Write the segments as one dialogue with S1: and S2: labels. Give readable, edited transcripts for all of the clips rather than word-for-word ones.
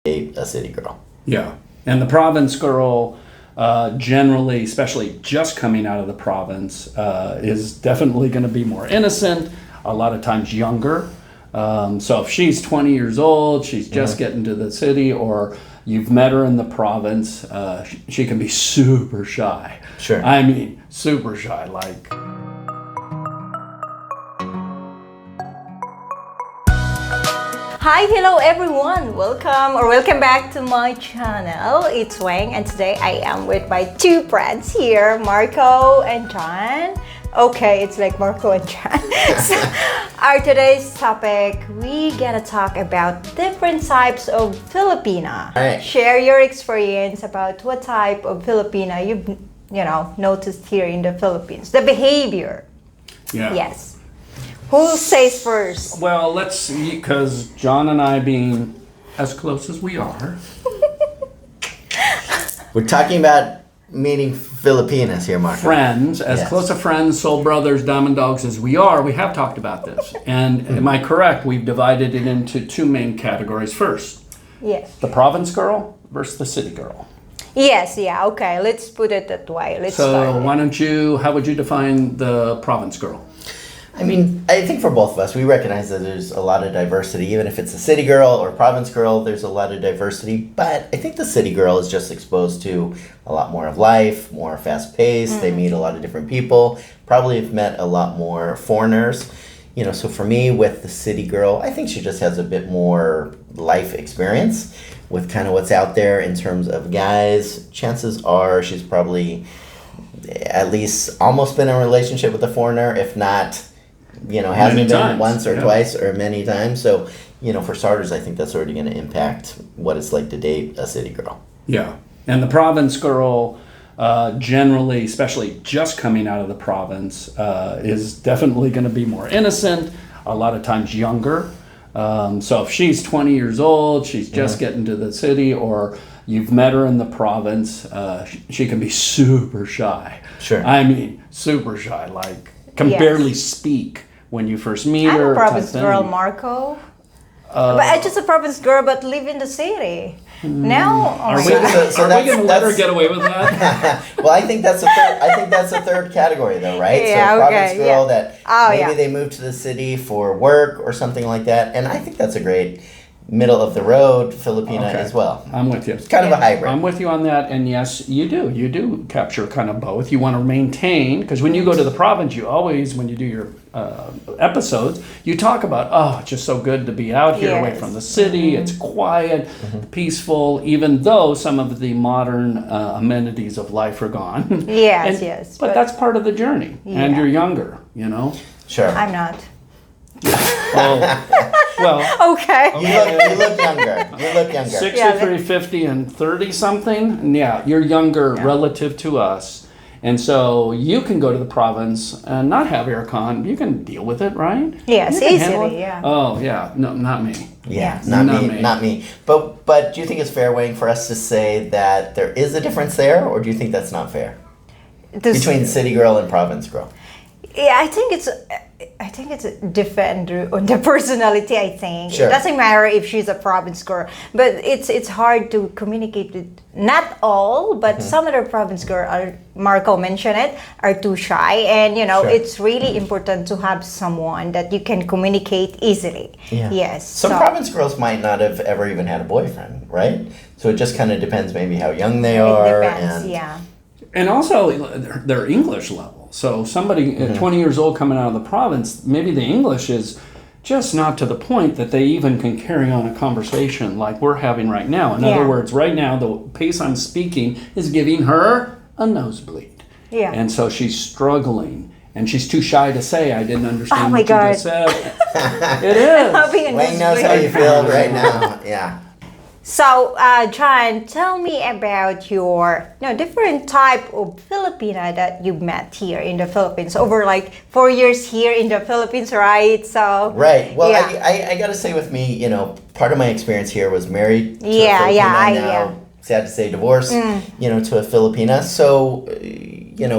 S1: a city girl.
S2: Yeah. And the province girl, generally, especially just coming out of the province, is definitely going to be more innocent, a lot of times younger. So if she's 20 years old, she's just getting to the city, or you've met her in the province, she can be super shy.
S1: Sure.
S2: I mean, super shy, like...
S3: Hi, hello everyone! Welcome back to my channel. It's Wang, and today I am with my two friends here, Marco and John. Okay, it's like Marco and John. So, our today's topic, we gotta talk about different types of Filipina.
S1: Right.
S3: Share your experience about what type of Filipina you've noticed here in the Philippines. The behavior.
S2: Yeah.
S3: Yes. Who says first?
S2: Well, let's see, because John and I being as close as we are.
S1: We're talking about meeting Filipinas here, Marco.
S2: Friends, as
S1: Yes.
S2: close of friends, soul brothers, diamond dogs as we are, we have talked about this. And am I correct? We've divided it into two main categories. First,
S3: Yes.
S2: the province girl versus the city girl.
S3: Yes, yeah, okay. Let's put it that way. Let's start.
S2: How would you define the province girl?
S1: I mean, I think for both of us, we recognize that there's a lot of diversity. Even if it's a city girl or a province girl, there's a lot of diversity. But I think the city girl is just exposed to a lot more of life, more fast-paced. They meet a lot of different people. Probably have met a lot more foreigners. So for me, with the city girl, I think she just has a bit more life experience with kind of what's out there in terms of guys. Chances are she's probably at least almost been in a relationship with a foreigner, if not... hasn't been
S2: times.
S1: once or twice or many times. So, for starters, I think that's already going to impact what it's like to date a city girl.
S2: Yeah. And the province girl, generally, especially just coming out of the province, is definitely going to be more innocent, a lot of times younger. So if she's 20 years old, she's just getting to the city, or you've met her in the province, she can be super shy.
S1: Sure.
S2: I mean, super shy, like can
S3: Yes.
S2: barely speak when you first meet
S3: I'm
S2: her.
S3: a province
S2: type
S3: girl,
S2: thing.
S3: Marco. But I'm just a province girl, but live in the city. Now,
S2: Are we
S1: So
S2: going to let her
S1: that's-
S2: get away with that?
S1: Well, I think that's a third category, though, right?
S3: Yeah,
S1: so, province
S3: okay,
S1: girl
S3: yeah.
S1: that
S3: Oh,
S1: maybe
S3: yeah.
S1: they moved to the city for work or something like that, and I think that's a great middle of the road Filipina
S2: Okay.
S1: as well.
S2: I'm with you.
S1: It's kind of a hybrid.
S2: I'm with you on that, and yes, you do capture kind of both. You want to maintain, because when you go to the province, you always, when you do your episodes, you talk about, it's just so good to be out here away
S3: Yes.
S2: from the city. It's quiet, peaceful, even though some of the modern amenities of life are gone.
S3: Yes,
S2: And-
S3: yes,
S2: But
S3: but-
S2: that's part of the journey, and
S3: Yeah.
S2: you're younger,
S1: Sure.
S3: I'm not.
S2: Well,
S3: Okay.
S1: You look younger. You look younger.
S2: 63, 50, and 30 something. Yeah, you're younger relative to us. And so you can go to the province and not have aircon. You can deal with it, right?
S3: Yes,
S2: You can handle
S3: easily,
S2: it.
S3: yeah.
S2: Oh, yeah. No, not me.
S1: Yeah,
S3: Yes.
S1: not
S2: Not
S1: me,
S2: me.
S1: not me. But do you think it's fair, Wayne, for us to say that there is a difference there, or do you think that's not fair between city girl and province girl?
S3: Yeah, I think it's different on the personality. I think
S1: Sure.
S3: it doesn't matter if she's a province girl, but it's hard to communicate with. Not all, but some other province girl, Marco mentioned it, are too shy, and
S1: Sure.
S3: it's really important to have someone that you can communicate easily.
S1: Yeah.
S3: Yes.
S1: Some province girls might not have ever even had a boyfriend, right? So it just kind of depends maybe how young they
S3: It
S1: are.
S3: depends.
S1: And
S3: Yeah.
S2: And also their English level. So somebody 20 years old coming out of the province, maybe the English is just not to the point that they even can carry on a conversation like we're having right now. In other
S3: Yeah.
S2: words, right now, the pace I'm speaking is giving her a nosebleed.
S3: Yeah.
S2: And so she's struggling. And she's too shy to say, I didn't understand
S3: Oh my
S2: what you
S3: God.
S2: just said. It is.
S3: Having a
S1: Wayne knows how you feel right now. Yeah.
S3: So, John, tell me about your different type of Filipina that you met here in the Philippines over like 4 years here in the Philippines, right? So
S1: Right. Well,
S3: yeah.
S1: I got to say with me, part of my experience here was married to
S3: Yeah,
S1: a Filipina,
S3: yeah,
S1: now, sad to say, divorced, to a Filipina. So,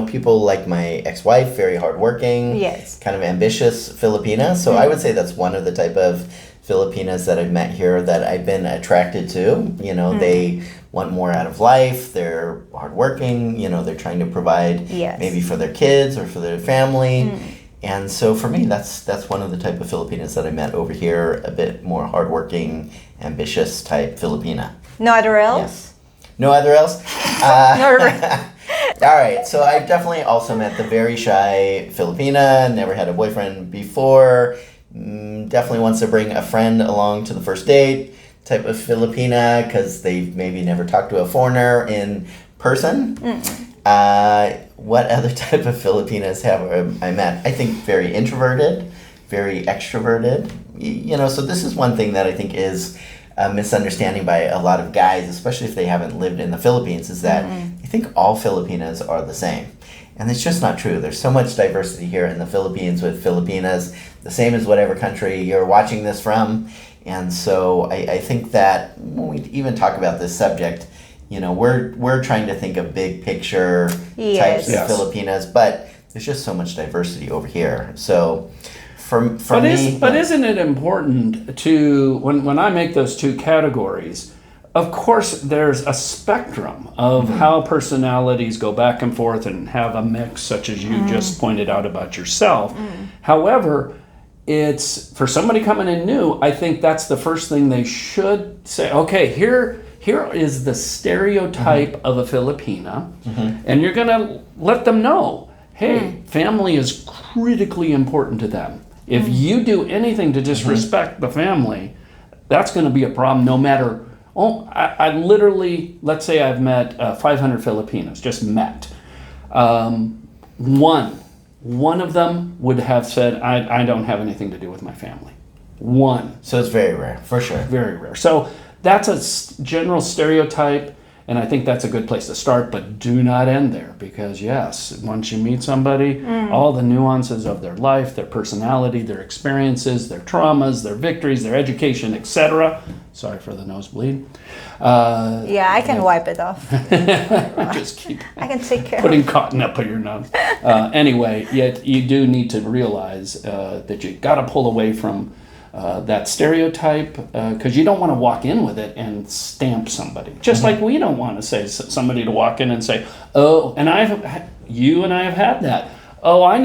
S1: people like my ex-wife, very hardworking,
S3: Yes.
S1: kind of ambitious Filipina. So I would say that's one of the type of Filipinas that I've met here that I've been attracted to. You know, they want more out of life. They're hardworking. You know, they're trying to provide
S3: Yes.
S1: maybe for their kids or for their family. And so for me, that's one of the type of Filipinas that I met over here. A bit more hardworking, ambitious type Filipina.
S3: No other else?
S1: Yes. No other else?
S3: No other.
S1: All right, so I've definitely also met the very shy Filipina, never had a boyfriend before, definitely wants to bring a friend along to the first date type of Filipina because they've maybe never talked to a foreigner in person. What other type of Filipinas have I met? I think very introverted, very extroverted. You know, so this is one thing that I think is a misunderstanding by a lot of guys, especially if they haven't lived in the Philippines, is that I think all Filipinas are the same. And it's just not true. There's so much diversity here in the Philippines with Filipinas, the same as whatever country you're watching this from. And so I think that when we even talk about this subject, you know, we're trying to think of big picture types of Filipinas, but there's just so much diversity over here. So for me...
S2: But isn't it important to, when I make those two categories, of course there's a spectrum of how personalities go back and forth and have a mix, such as you just pointed out about yourself. However, it's, for somebody coming in new, I think that's the first thing they should say, okay, here is the stereotype of a Filipina, and you're going to let them know, hey, family is critically important to them. If you do anything to disrespect the family, that's going to be a problem no matter... I literally, let's say I've met 500 Filipinos, just met. One of them would have said, I don't have anything to do with my family. One.
S1: So it's very rare, for sure.
S2: Very rare. So that's a general stereotype, and I think that's a good place to start, but do not end there, because yes, once you meet somebody, all the nuances of their life, their personality, their experiences, their traumas, their victories, their education, etc. Sorry for the nosebleed.
S3: Yeah, I can wipe it off.
S2: Just keep
S3: I can take care
S2: putting cotton up your nose. Anyway, yet you do need to realize that you got to pull away from that stereotype, because you don't want to walk in with it and stamp somebody. Just like we don't want to say somebody to walk in and say, oh, and you and I have had that. Oh, I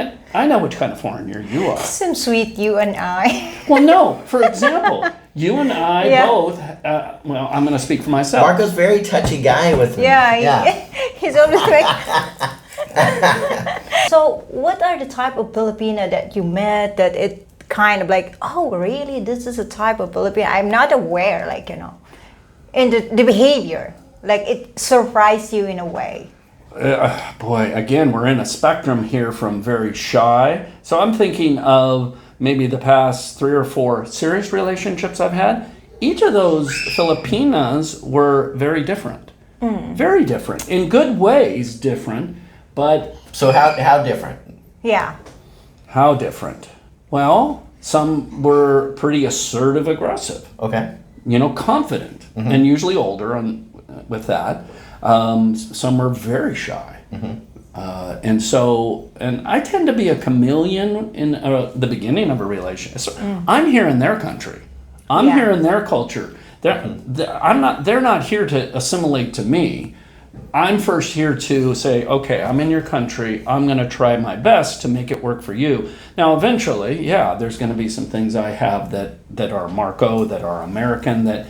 S2: know which kind of foreigner you are.
S3: Some sweet you and I.
S2: Well, no. For example, you and I both. Well, I'm going to speak for myself.
S1: Marco's very touchy guy with me.
S3: He's always like. So, what are the type of Filipina that you met that it kind of like, oh, really? This is a type of Filipina I'm not aware, like, you know, in the behavior, like it surprised you in a way.
S2: Boy, again, we're in a spectrum here from very shy. So I'm thinking of maybe the past 3 or 4 serious relationships I've had. Each of those Filipinas were very different. Very different. In good ways, different, but...
S1: So how different?
S3: Yeah.
S2: How different? Well, some were pretty assertive, aggressive.
S1: Okay.
S2: You know, confident, and usually older with that. Some are very shy. And I tend to be a chameleon in the beginning of a relationship. So I'm here in their country. I'm here in their culture. They're not here to assimilate to me. I'm first here to say, okay, I'm in your country. I'm going to try my best to make it work for you. Now, eventually, there's going to be some things I have that are Marco, that are American, that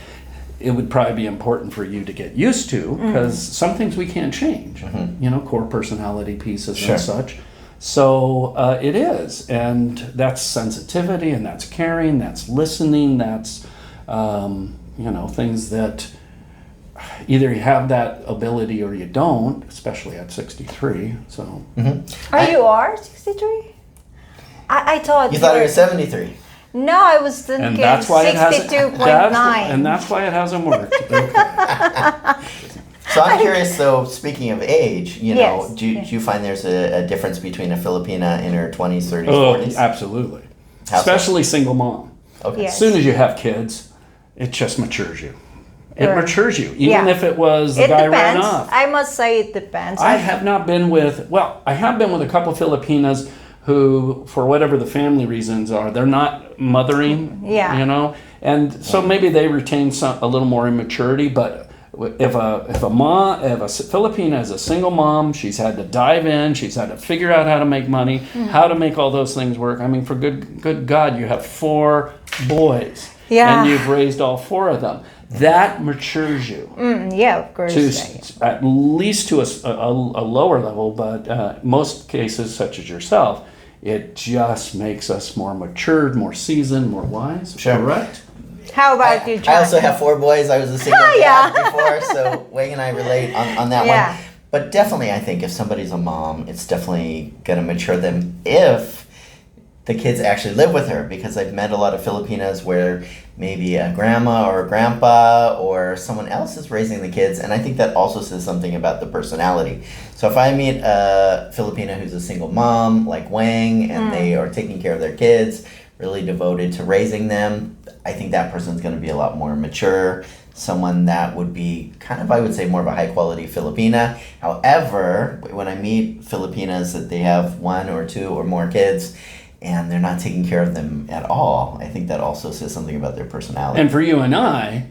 S2: it would probably be important for you to get used to, because some things we can't change, you know, core personality pieces and such. So it is, and that's sensitivity, and that's caring, that's listening, that's, you know, things that either you have that ability or you don't, especially at 63, so.
S3: You are 63? I thought
S1: you thought you were 73.
S3: No, I was thinking
S2: and that's why
S3: 62.9.
S2: And that's why it hasn't worked. Okay.
S1: So I'm curious, though, speaking of age, you know, do you find there's a difference between a Filipina in her 20s, 30s, 40s?
S2: Absolutely.
S1: How
S2: Especially single mom.
S1: Okay.
S2: As soon as you have kids, it just matures you. It matures you, even if it was the guy ran off.
S3: I must say it depends.
S2: I have not been with, I have been with a couple Filipinas who, for whatever the family reasons are, they're not mothering, you know, And so maybe they retain a little more immaturity, but if a Filipina is a single mom, she's had to dive in, she's had to figure out how to make money, how to make all those things work. I mean, for good God, you have 4 boys, and you've raised all 4 of them. That matures you.
S3: Yeah, of course.
S2: At least to a lower level, but most cases, such as yourself, it just makes us more matured, more seasoned, more wise.
S1: Sure.
S2: Correct?
S3: How about you, John?
S1: I also have 4 boys. I was a single dad before, so Wang and I relate on that one. But definitely, I think if somebody's a mom, it's definitely going to mature them if the kids actually live with her, because I've met a lot of Filipinas where maybe a grandma or a grandpa or someone else is raising the kids, and I think that also says something about the personality. So if I meet a Filipina who's a single mom like Wang, and they are taking care of their kids, really devoted to raising them, I think that person's going to be a lot more mature, someone that would be kind of, I would say, more of a high quality Filipina. However, when I meet Filipinas that they have 1 or 2 or more kids, and they're not taking care of them at all, I think that also says something about their personality.
S2: And for you and I,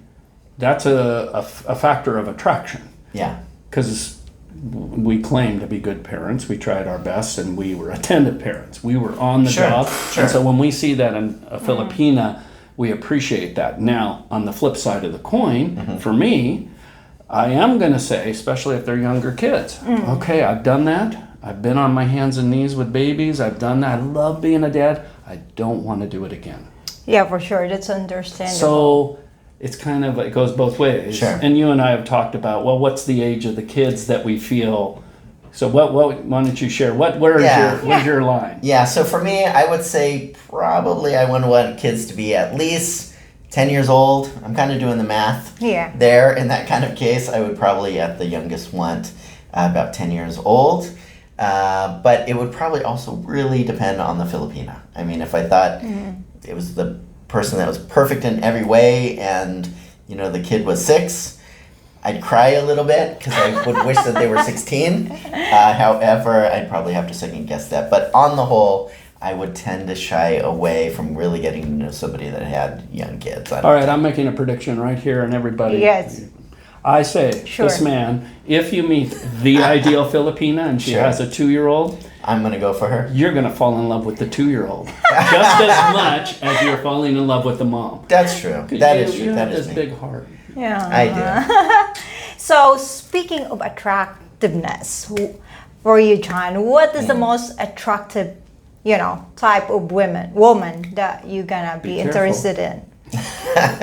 S2: that's a factor of attraction.
S1: Yeah.
S2: Because we claim to be good parents. We tried our best, and we were attentive parents. We were on the job.
S1: Sure.
S2: And so when we see that in a Filipina, we appreciate that. Now, on the flip side of the coin, for me, I am going to say, especially if they're younger kids, okay, I've done that. I've been on my hands and knees with babies. I've done that. I love being a dad. I don't want to do it again.
S3: Yeah, for sure. That's understandable.
S2: So it's kind of, it goes both ways.
S1: Sure.
S2: And you and I have talked about, well, what's the age of the kids that we feel? So what why don't you share? Where's your line?
S1: Yeah, so for me, I would say probably I would want kids to be at least 10 years old. I'm kind of doing the math there. In that kind of case, I would probably at the youngest want about 10 years old. But it would probably also really depend on the Filipina. I mean, if I thought it was the person that was perfect in every way and, the kid was 6, I'd cry a little bit because I would wish that they were 16. However, I'd probably have to second guess that. But on the whole, I would tend to shy away from really getting to know somebody that had young kids.
S2: All right, I'm making a prediction right here, and everybody.
S3: Yes.
S2: I say, this man, if you meet the ideal Filipina and she has a 2-year-old,
S1: I'm going to go for her.
S2: You're going to fall in love with the 2-year-old just as much as you're falling in love with the mom.
S1: That's true. That is true.
S2: You
S1: That
S2: have
S1: is
S2: this
S1: me.
S2: big heart.
S3: Yeah.
S1: I do.
S3: So, speaking of attractiveness, for you, John, what is the most attractive, type of woman that you're gonna be interested in?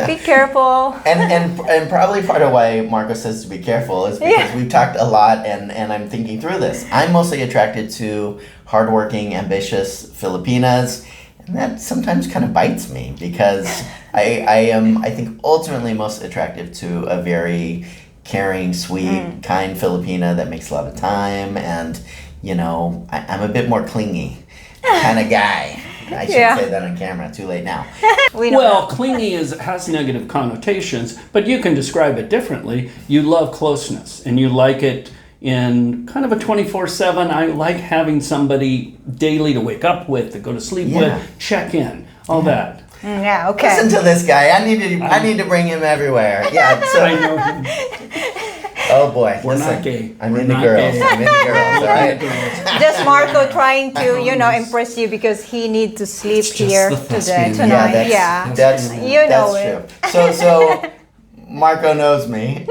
S3: Be careful.
S1: And probably part of why Marco says to be careful is because we've talked a lot, and I'm thinking through this. I'm mostly attracted to hardworking, ambitious Filipinas, and that sometimes kind of bites me because I am, I think, ultimately most attractive to a very caring, sweet, kind Filipina that makes a lot of time, and I'm a bit more clingy kind of guy. I shouldn't say that on camera. Too late now.
S2: Clingy has negative connotations, but you can describe it differently. You love closeness, and you like it in kind of a 24/7. I like having somebody daily to wake up with, to go to sleep with, check in, all that.
S3: Yeah. Okay.
S1: Listen to this guy. I need to bring him everywhere. Yeah. So
S2: I know him.
S1: Oh boy.
S2: We're not gay.
S1: I'm into girls. I'm into girls. All right.
S3: Just Marco trying to, impress you because he needs to sleep here tonight.
S1: That's
S3: it.
S1: True. So Marco knows me.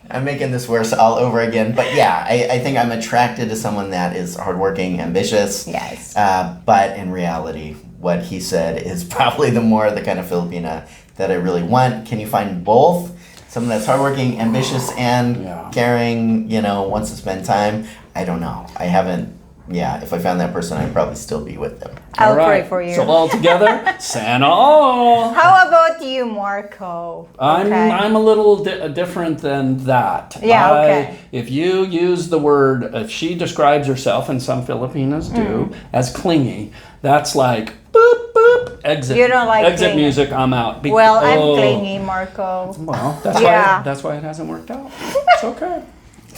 S1: I'm making this worse all over again. But yeah, I think I'm attracted to someone that is hardworking, ambitious.
S3: Yes.
S1: But in reality, what he said is probably the kind of Filipina that I really want. Can you find both? Someone that's hardworking, ambitious, and caring, wants to spend time. I don't know. I haven't. Yeah, if I found that person, I'd probably still be with them.
S3: I'll pray for you.
S2: So all together, Santa.
S3: How about you, Marco?
S2: I'm a little different than that.
S3: Yeah, okay.
S2: If you use the word, if she describes herself, and some Filipinas do, as clingy, that's like boop boop exit.
S3: You don't like
S2: exit
S3: clingy.
S2: Music. I'm out.
S3: I'm clingy, Marco.
S2: Well, that's why it hasn't worked out. It's okay.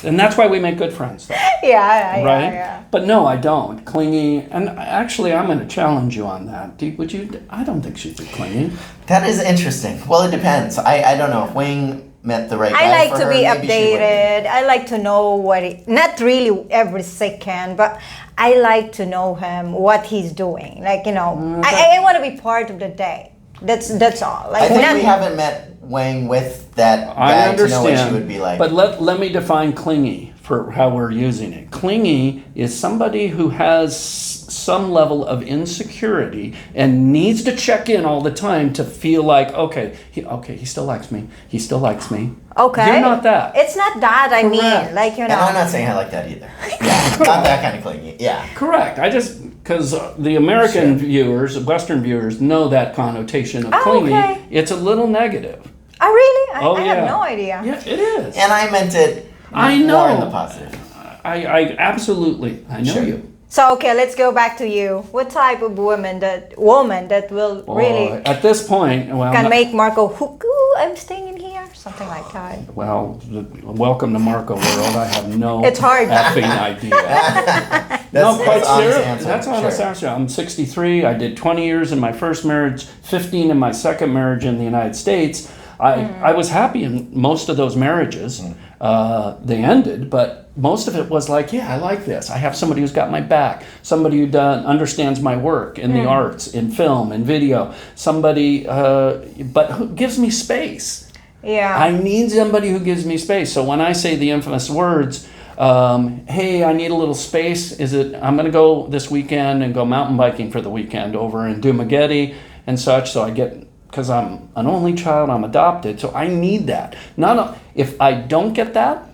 S2: And that's why we make good friends, though.
S3: Yeah,
S2: Right?
S3: yeah.
S2: But no, I don't. Clingy, and actually, I'm going to challenge you on that. Would you? I don't think she'd be clingy.
S1: That is interesting. Well, it depends. I don't know if Wing met the right guy
S3: I like
S1: for
S3: to
S1: her,
S3: be
S1: maybe she wouldn't.
S3: updated. I like to know not really every second, but I like to know him, what he's doing. Like, I want to be part of the day. That's all. Like,
S1: I think we haven't met Wang with that
S2: I
S1: guy to
S2: understand.
S1: know what she would be like.
S2: But let me define clingy for how we're using it. Clingy is somebody who has some level of insecurity and needs to check in all the time to feel like, okay, he still likes me. He still likes me.
S3: Okay.
S2: You're not that.
S3: It's not that, I mean.
S2: Correct.
S3: Like,
S1: And I'm not saying I like that either. Yeah, not that kind of clingy. Yeah.
S2: Correct. Because the American
S1: Sure.
S2: viewers, Western viewers, know that connotation of
S3: Oh,
S2: clingy.
S3: okay.
S2: It's a little negative.
S3: Oh, really?
S2: Oh,
S3: I
S2: yeah.
S3: have no idea.
S2: Yeah, it is.
S1: And I meant it
S2: I
S1: more
S2: know.
S1: in the positive.
S2: I absolutely, I know
S1: Sure.
S2: you.
S3: So, okay, let's go back to you. What type of woman that will really
S2: At this point, well,
S3: can make Marco hook? Ooh, I'm staying in here, something like that.
S2: well, welcome to Marco World. I have no
S3: It's hard.
S2: effing idea. No, quite
S1: That's honest
S2: serious.
S1: answer,
S2: That's honest
S1: sure.
S2: answer. I'm 63. I did 20 years in my first marriage, 15 in my second marriage in the United States. I was happy in most of those marriages. They ended, but most of it was like, yeah, I like this. I have somebody who's got my back, somebody who understands my work in the arts, in film, in video, somebody, but who gives me space.
S3: Yeah.
S2: I need somebody who gives me space. So when I say the infamous words, hey, I need a little space, I'm going to go this weekend and go mountain biking for the weekend over in Dumaguete and such, so I get, because I'm an only child, I'm adopted, so I need that. If I don't get that,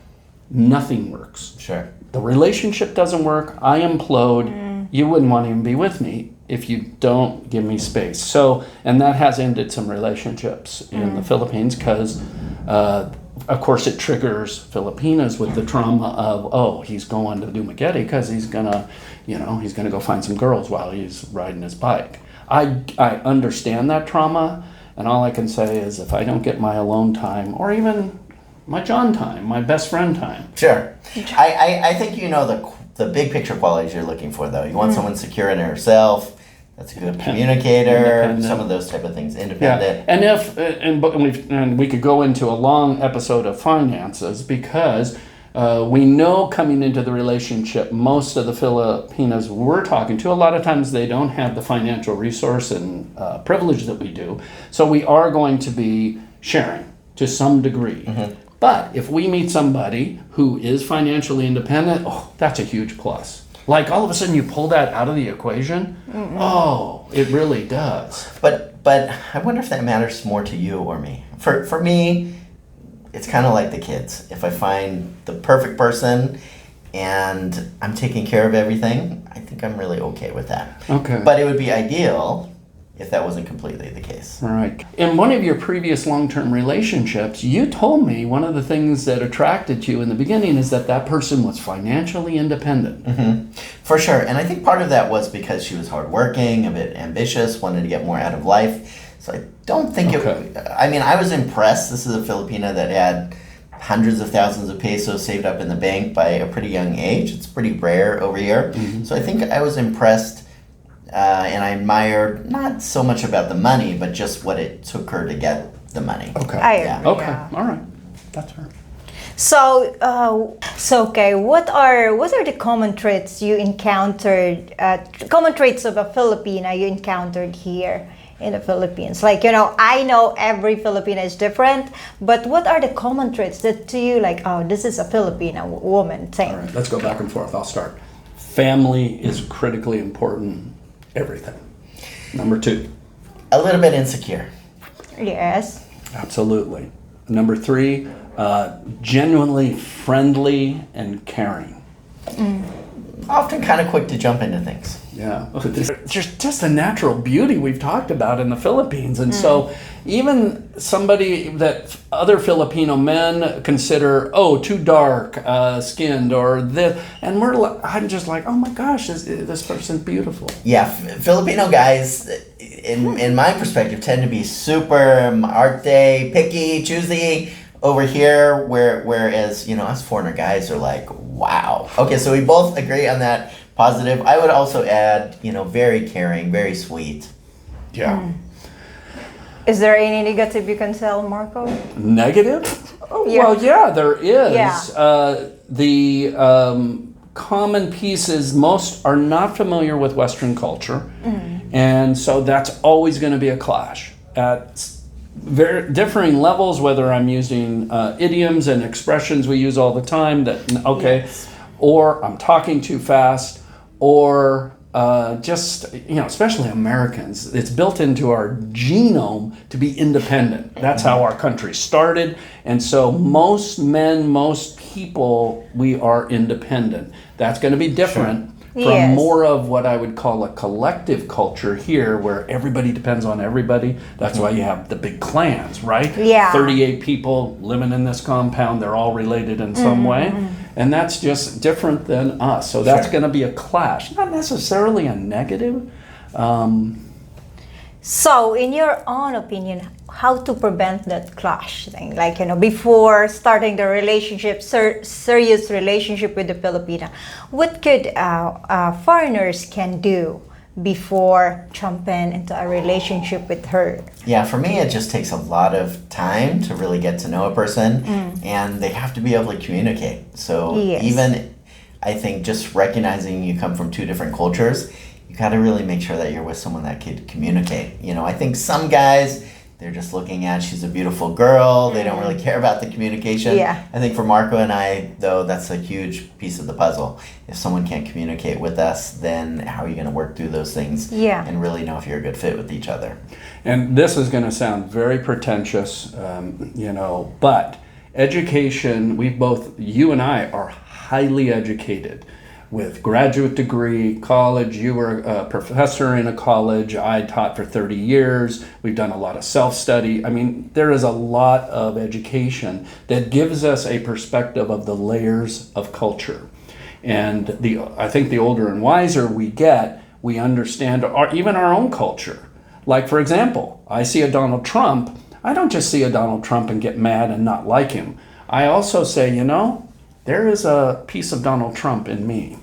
S2: nothing works.
S1: Sure.
S2: The relationship doesn't work, I implode, you wouldn't want to even be with me if you don't give me space. So, and that has ended some relationships in the Philippines because, of course, it triggers Filipinas with the trauma of, oh, he's going to Dumaguete because he's gonna go find some girls while he's riding his bike. I understand that trauma, and all I can say is if I don't get my alone time, or even my John time, my best friend time.
S1: Sure. I think you know the big picture qualities you're looking for, though. You want someone secure in herself, that's a good communicator,
S2: Independent.
S1: some of those type of things, independent.
S2: Yeah, and we could go into a long episode of finances because we know coming into the relationship, most of the Filipinas we're talking to, a lot of times they don't have the financial resource and privilege that we do. So we are going to be sharing to some degree. But if we meet somebody who is financially independent, that's a huge plus. Like all of a sudden you pull that out of the equation. Oh, it really does.
S1: But I wonder if that matters more to you or me. For me, it's kind of like the kids. If I find the perfect person and I'm taking care of everything, I think I'm really okay with that.
S2: Okay.
S1: But it would be ideal if that wasn't completely the case.
S2: All right. In one of your previous long-term relationships, you told me one of the things that attracted you in the beginning is that person was financially independent.
S1: For sure. And I think part of that was because she was hardworking, a bit ambitious, wanted to get more out of life. So I don't think I was impressed. This is a Filipina that had hundreds of thousands of pesos saved up in the bank by a pretty young age. It's pretty rare over here. So I think I was impressed and I admired not so much about the money, but just what it took her to get the money.
S2: Okay.
S3: I agree.
S2: Okay.
S3: Yeah.
S2: All right. That's fair.
S3: So, okay, what are the common traits you encountered? Common traits of a Filipina you encountered here in the Philippines? Like, I know every Filipina is different, but what are the common traits that to you like? Oh, this is a Filipina woman thing.
S2: All right. Let's go back and forth. I'll start. Family is critically important. Everything. Number 2.
S1: A little bit insecure.
S3: Yes.
S2: Absolutely. Number 3, genuinely friendly and caring.
S1: Often kind of quick to jump into things.
S2: Yeah. Just the natural beauty we've talked about in the Philippines. And so even somebody that other Filipino men consider, too dark skinned or this, and I'm just like, oh my gosh, this person's beautiful.
S1: Yeah, Filipino guys, in my perspective, tend to be super arte, picky, choosy. over here, whereas, us foreigner guys are like, wow. Okay, so we both agree on that positive. I would also add, very caring, very sweet.
S2: Yeah.
S3: Is there any negative you can tell, Marco?
S2: Negative? Oh,
S3: Yeah.
S2: well, yeah, there is.
S3: Yeah.
S2: The common piece is most are not familiar with Western culture, and so that's always going to be a clash at very differing levels. Whether I'm using idioms and expressions we use all the time that
S3: Yes.
S2: or I'm talking too fast, or just, especially Americans, it's built into our genome to be independent. That's how our country started. And so most men, most people, we are independent. That's going to be different from
S3: Yes.
S2: more of what I would call a collective culture here, where everybody depends on everybody. That's why you have the big clans, right?
S3: Yeah.
S2: 38 people living in this compound, they're all related in some way. And that's just different than us. So that's going to be a clash. Not necessarily a negative.
S3: So, in your own opinion, how to prevent that clash thing? Like, before starting the relationship, serious relationship with the Filipina, what could foreigners can do before jumping into a relationship with her?
S1: Yeah, for me, it just takes a lot of time to really get to know a person, and they have to be able to communicate. So
S3: Yes.
S1: even, I think, just recognizing you come from two different cultures, you got to really make sure that you're with someone that could communicate. I think some guys, they're just looking at, she's a beautiful girl. They don't really care about the communication.
S3: Yeah.
S1: I think for Marco and I, though, that's a huge piece of the puzzle. If someone can't communicate with us, then how are you going to work through those things
S3: Yeah.
S1: and really know if you're a good fit with each other?
S2: And this is going to sound very pretentious, but education, you and I are highly educated with graduate degree, college. You were a professor in a college. I taught for 30 years. We've done a lot of self-study. I mean, there is a lot of education that gives us a perspective of the layers of culture. And I think the older and wiser we get, we understand even our own culture. Like, for example, I see a Donald Trump. I don't just see a Donald Trump and get mad and not like him. I also say, there is a piece of Donald Trump in me.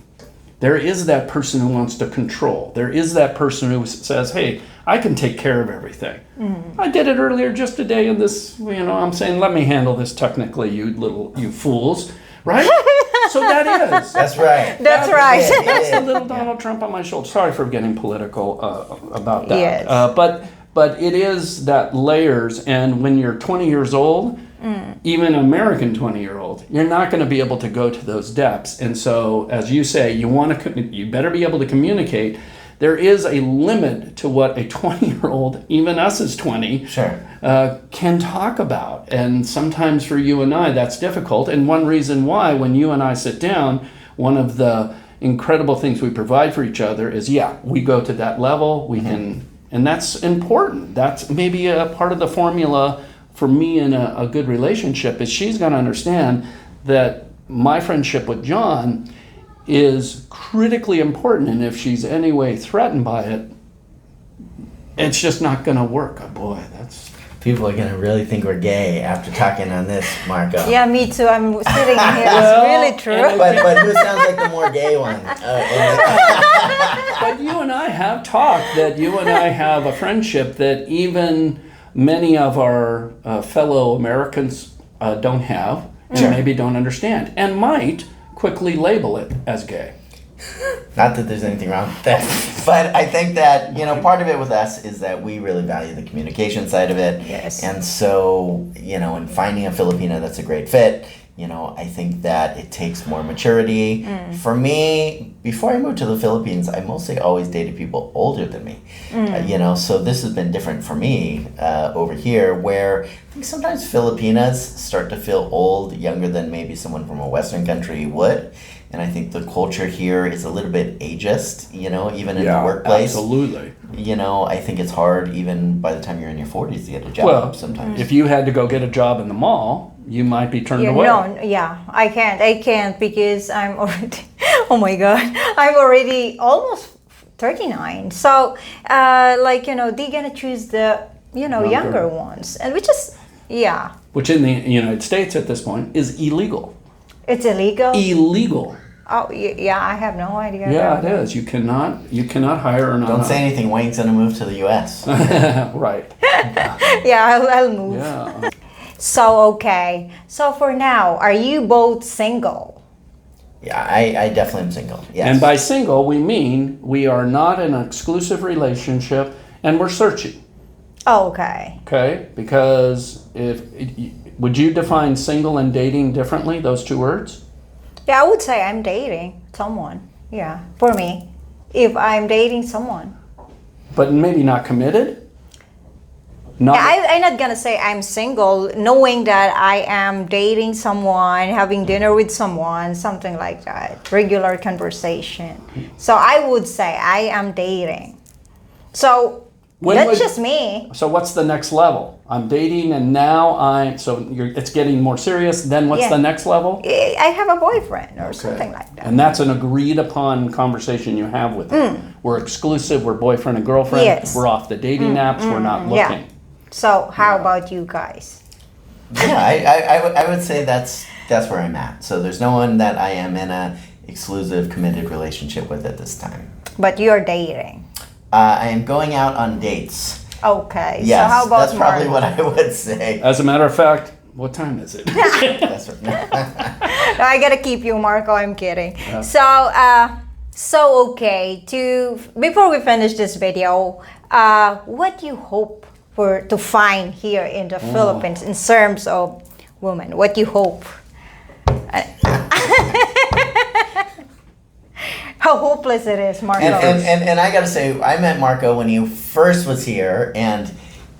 S2: There is that person who wants to control. There is that person who says, hey, I can take care of everything. I did it earlier just today in this, I'm saying, let me handle this technically, you fools, right? So that is.
S1: That's right.
S3: That's right.
S2: That's the little Donald Trump on my shoulder. Sorry for getting political about that.
S3: Yes.
S2: But it is that layers, and when you're 20 years old, even an American 20-year-old, you're not going to be able to go to those depths. And so, as you say, you better be able to communicate. There is a limit to what a 20-year-old, even us as 20, can talk about. And sometimes for you and I, that's difficult. And one reason why, when you and I sit down, one of the incredible things we provide for each other is, we go to that level. We can, and that's important. That's maybe a part of the formula for me in a good relationship, is she's going to understand that my friendship with John is critically important, and if she's any way threatened by it, it's just not going to work. Oh boy, that's...
S1: People are going to really think we're gay after talking on this, Marco.
S3: Yeah, me too. I'm sitting here. It's really true.
S1: But who sounds like the more gay one?
S2: But you and I have talked that you and I have a friendship that even many of our fellow Americans don't have, and maybe don't understand, and might quickly label it as gay.
S1: Not that there's anything wrong with that, but I think that, part of it with us is that we really value the communication side of it.
S3: Yes.
S1: And so, in finding a Filipina that's a great fit, I think that it takes more maturity. For me, before I moved to the Philippines, I mostly always dated people older than me. So this has been different for me over here, where I think sometimes Filipinas start to feel old, younger than maybe someone from a Western country would. And I think the culture here is a little bit ageist, even in the workplace.
S2: Absolutely.
S1: I think it's hard even by the time you're in your 40s to get a job sometimes.
S2: If you had to go get a job in the mall, you might be turned away.
S3: I can't because I'm already, oh my God, I'm already almost 39. So, they're going to choose the, younger ones, and which is, Yeah.
S2: which in the United States at this point is illegal.
S3: It's illegal?
S2: Illegal.
S3: Oh, yeah, I have no idea.
S2: Yeah, it is. You cannot hire an
S1: Don't say anything. Wayne's gonna move to the U.S.
S2: Right.
S3: Yeah, I'll move.
S2: Yeah.
S3: So, okay. So for now, are you both single?
S1: Yeah, I definitely am single. Yes.
S2: And by single, we mean we are not in an exclusive relationship and we're searching.
S3: Okay.
S2: Okay? Because would you define single and dating differently, those two words?
S3: Yeah, I would say I'm dating someone. Yeah, for me. If I'm dating someone.
S2: But maybe not committed? Not,
S3: Yeah, I'm not gonna say I'm single, knowing that I am dating someone, having dinner with someone, something like that. Regular conversation. So I would say I am dating. So that's just me.
S2: So what's the next level? I'm dating and now it's getting more serious. Then what's
S3: Yeah.
S2: the next level?
S3: I have a boyfriend or something like that.
S2: And that's an agreed upon conversation you have with them. We're exclusive, we're boyfriend and girlfriend,
S3: Yes.
S2: we're off the dating apps, we're not looking.
S3: Yeah. So how about you guys?
S1: Yeah, I would say that's where I'm at. So there's no one that I am in a exclusive, committed relationship with at this time.
S3: But you're dating.
S1: I am going out on dates.
S3: Okay.
S1: Yes,
S3: so how about
S1: that's probably
S3: Mark?
S1: what I would say.
S2: As a matter of fact, what time is it?
S1: That's right.
S3: No, I gotta keep you, Marco. I'm kidding.
S2: Yeah.
S3: So okay. Before we finish this video, what do you hope to find here in the Philippines in terms of women? What do you hope? How hopeless it is, Marco.
S1: And I gotta say, I met Marco when he first was here, and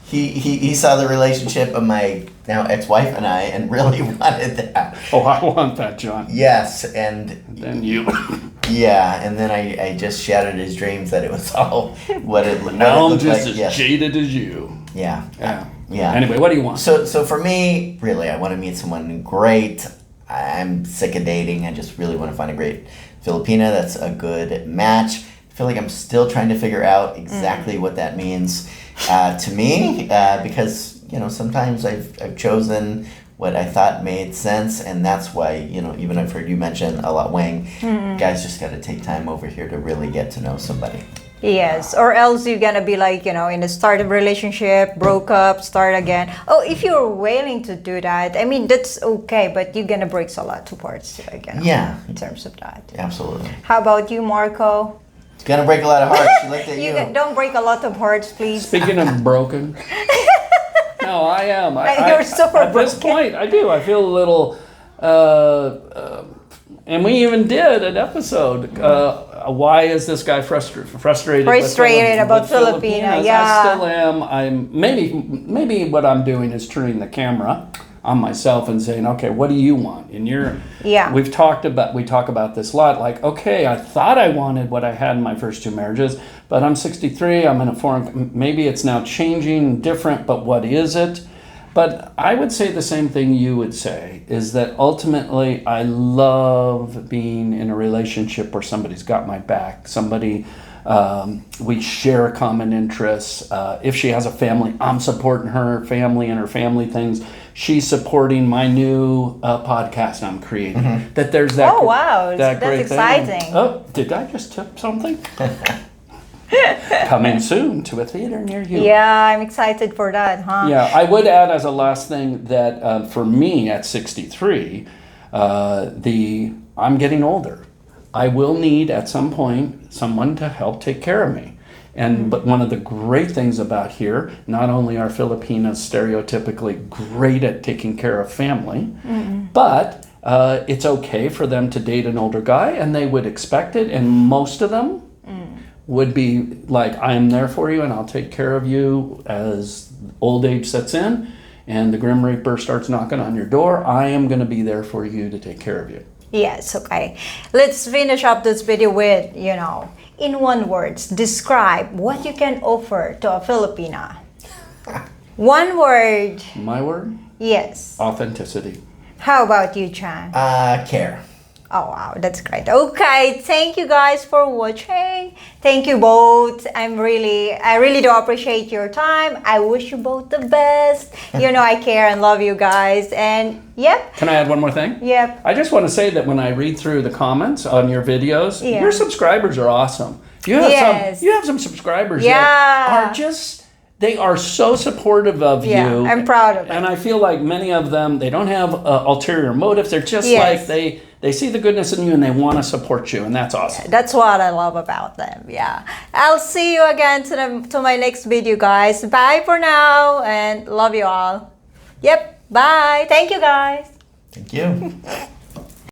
S1: he saw the relationship of my now ex-wife and I, and really wanted that.
S2: Oh, I want that, John.
S1: Yes, and
S2: Then you.
S1: yeah, and then I just shattered his dreams that it was all what it looked
S2: Now I'm
S1: like.
S2: just as
S1: Yes.
S2: jaded as you.
S1: Yeah.
S2: Yeah.
S1: Yeah.
S2: Anyway, what do you want?
S1: So for me, really, I want to meet someone great. I'm sick of dating. I just really want to find a great Filipina that's a good match. I feel like I'm still trying to figure out exactly what that means to me because sometimes I've chosen what I thought made sense, and that's why even I've heard you mention a lot, Wang. Guys just got to take time over here to really get to know somebody.
S3: Yes, or else you're gonna be like, in the start of relationship, broke up, start again. Oh, if you're willing to do that, I mean, that's okay, but you're gonna break a lot of parts,
S1: Yeah.
S3: in terms of that.
S1: Absolutely.
S3: How about you, Marco?
S1: It's gonna break a lot of hearts. She looked at you.
S3: Don't break a lot of hearts, please.
S2: Speaking of broken, no, I am.
S3: You're super
S2: At this
S3: broken.
S2: point, I do. I feel a little, and we even did an episode. Why is this guy frustrated?
S3: Frustrated
S2: with
S3: about Filipina,
S2: Filipinas?
S3: yeah.
S2: I still am. I'm maybe what I'm doing is turning the camera on myself and saying, okay, what do you want? And we talk about this a lot. Like, okay, I thought I wanted what I had in my first two marriages, but I'm 63. I'm in a foreign. Maybe it's now changing, different. But what is it? But I would say the same thing you would say, is that ultimately I love being in a relationship where somebody's got my back, we share common interests. If she has a family, I'm supporting her family and her family things. She's supporting my new podcast I'm creating. That there's that.
S3: Oh, wow. That's
S2: great
S3: exciting.
S2: thing. Oh, did I just tip something? Coming soon to a theater near you.
S3: Yeah, I'm excited for that, huh?
S2: Yeah, I would add as a last thing that for me at 63, I'm getting older. I will need at some point someone to help take care of me. But one of the great things about here, not only are Filipinas stereotypically great at taking care of family, but it's okay for them to date an older guy, and they would expect it, and most of them would be like, I am there for you and I'll take care of you as old age sets in and the Grim Reaper starts knocking on your door. I am going to be there for you to take care of you.
S3: Yes, okay. Let's finish up this video with, in one word, describe what you can offer to a Filipina. One word.
S2: My word?
S3: Yes.
S2: Authenticity.
S3: How about you, Chan?
S1: Care.
S3: Oh wow, that's great. Okay, thank you guys for watching. Thank you both. I really do appreciate your time. I wish you both the best. You know I care and love you guys. And yep.
S2: Can I add one more thing?
S3: Yep.
S2: I just want to say that when I read through the comments on your videos,
S3: Yeah.
S2: your subscribers are awesome. You have
S3: Yes.
S2: some subscribers
S3: Yeah.
S2: that are just, they are so supportive of
S3: Yeah,
S2: you.
S3: I'm proud of it.
S2: And I feel like many of them, they don't have ulterior motives. They're just
S3: Yes.
S2: like, they see the goodness in you and they want to support you, and that's awesome.
S3: That's what I love about them. Yeah. I'll see you again to my next video, guys. Bye for now and love you all. Yep. Bye. Thank you, guys.
S1: Thank you.